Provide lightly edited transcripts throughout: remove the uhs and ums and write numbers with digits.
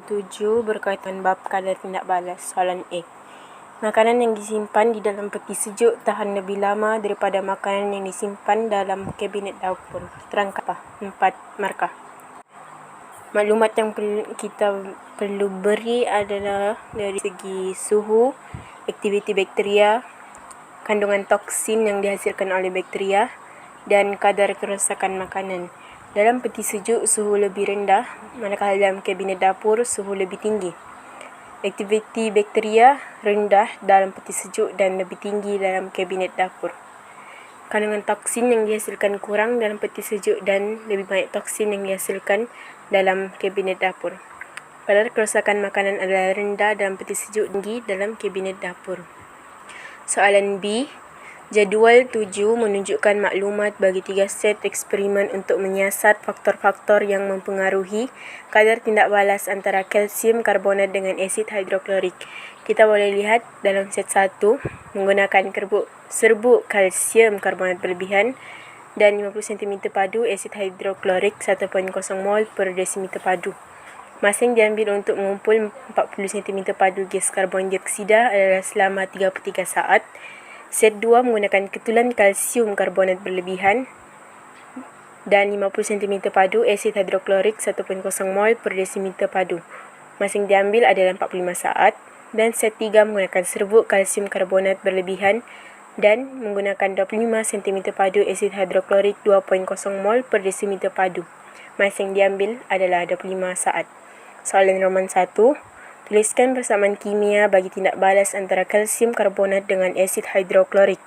7 berkaitan bab kadar tindak balas. Soalan A. Makanan yang disimpan di dalam peti sejuk tahan lebih lama daripada makanan yang disimpan dalam kabinet dapur. Terangkan apa? 4 markah. Maklumat yang kita perlu beri adalah dari segi suhu, aktiviti bakteria, kandungan toksin yang dihasilkan oleh bakteria, dan kadar kerosakan makanan. Dalam peti sejuk, suhu lebih rendah, manakala dalam kabinet dapur, suhu lebih tinggi. Aktiviti bakteria rendah dalam peti sejuk dan lebih tinggi dalam kabinet dapur. Kandungan toksin yang dihasilkan kurang dalam peti sejuk dan lebih banyak toksin yang dihasilkan dalam kabinet dapur. Kadar kerosakan makanan adalah rendah dalam peti sejuk, tinggi dalam kabinet dapur. Soalan B. Jadual 7 menunjukkan maklumat bagi 3 set eksperimen untuk menyiasat faktor-faktor yang mempengaruhi kadar tindak balas antara kalsium karbonat dengan asid hidroklorik. Kita boleh lihat dalam set 1 menggunakan serbuk kalsium karbonat berlebihan dan 50 cm padu asid hidroklorik 1.0 mol per desimeter padu. Masa yang diambil untuk mengumpul 40 cm padu gas karbon dioksida adalah selama 33 saat. Set 2 menggunakan ketulan kalsium karbonat berlebihan dan 50 cm padu asid hidroklorik 1.0 mol per desimeter padu. Masa yang diambil adalah 45 saat. Dan set 3 menggunakan serbuk kalsium karbonat berlebihan dan menggunakan 25 cm padu asid hidroklorik 2.0 mol per desimeter padu. Masa yang diambil adalah 25 saat. Soalan Roman 1. Tuliskan persamaan kimia bagi tindak balas antara kalsium karbonat dengan asid hidroklorik.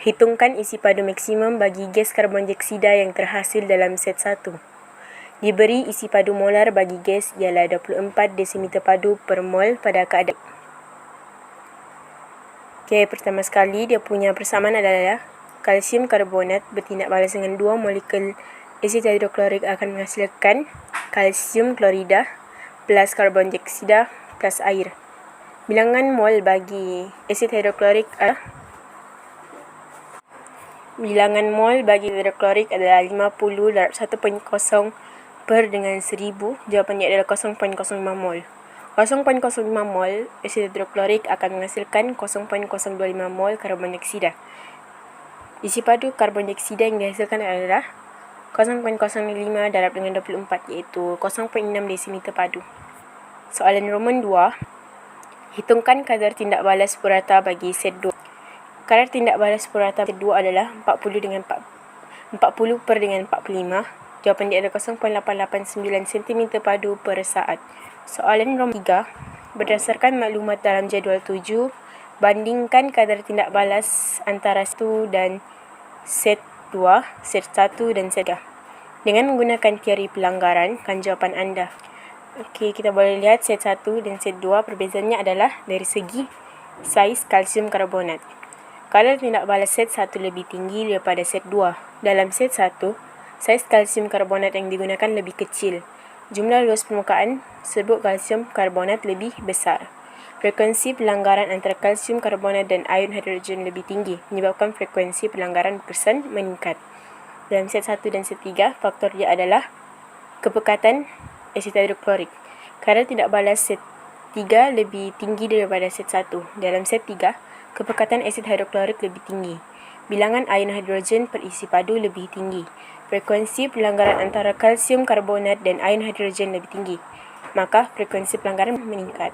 Hitungkan isi padu maksimum bagi gas karbon dioksida yang terhasil dalam set 1. Diberi isi padu molar bagi gas ialah 24 desimeter padu per mol pada keadaan. Okey, pertama sekali dia punya persamaan adalah kalsium karbonat bertindak balas dengan 2 molekul asid hidroklorik akan menghasilkan kalsium klorida plus karbon dioksida plus air. Bilangan mol bagi asid hidroklorik adalah adalah 50 darab 1.0 per dengan 1000. Jawapannya adalah 0.05 mol. 0.05 mol asid hidroklorik akan menghasilkan 0.025 mol karbon dioksida. Isi padu karbon dioksida yang dihasilkan adalah 0.05 darab dengan 24 iaitu 0.6 desimeter padu. Soalan Roman 2. Hitungkan kadar tindak balas purata bagi set 2. Kadar tindak balas purata set 2 adalah 40 per dengan 45. Jawapan dia adalah 0.889 cm padu per saat. Soalan Roman 3. Berdasarkan maklumat dalam jadual 7, bandingkan kadar tindak balas antara set 1 dan set 2, set 1 dan set 3. Dengan menggunakan teori pelanggaran, kan jawapan anda. Okey, kita boleh lihat set 1 dan set 2 perbezaannya adalah dari segi saiz kalsium karbonat. Kadar tindak balas set 1 lebih tinggi daripada set 2. Dalam set 1, saiz kalsium karbonat yang digunakan lebih kecil. Jumlah luas permukaan serbuk kalsium karbonat lebih besar. Frekuensi pelanggaran antara kalsium karbonat dan ion hidrogen lebih tinggi, menyebabkan frekuensi pelanggaran berkesan meningkat. Dalam set 1 dan set 3, faktor dia adalah kepekatan asid hidroklorik. Kadar tindak balas set 3 lebih tinggi daripada set 1. Dalam set 3, kepekatan asid hidroklorik lebih tinggi. Bilangan ion hidrogen per isi padu lebih tinggi. Frekuensi pelanggaran antara kalsium karbonat dan ion hidrogen lebih tinggi. Maka frekuensi pelanggaran meningkat.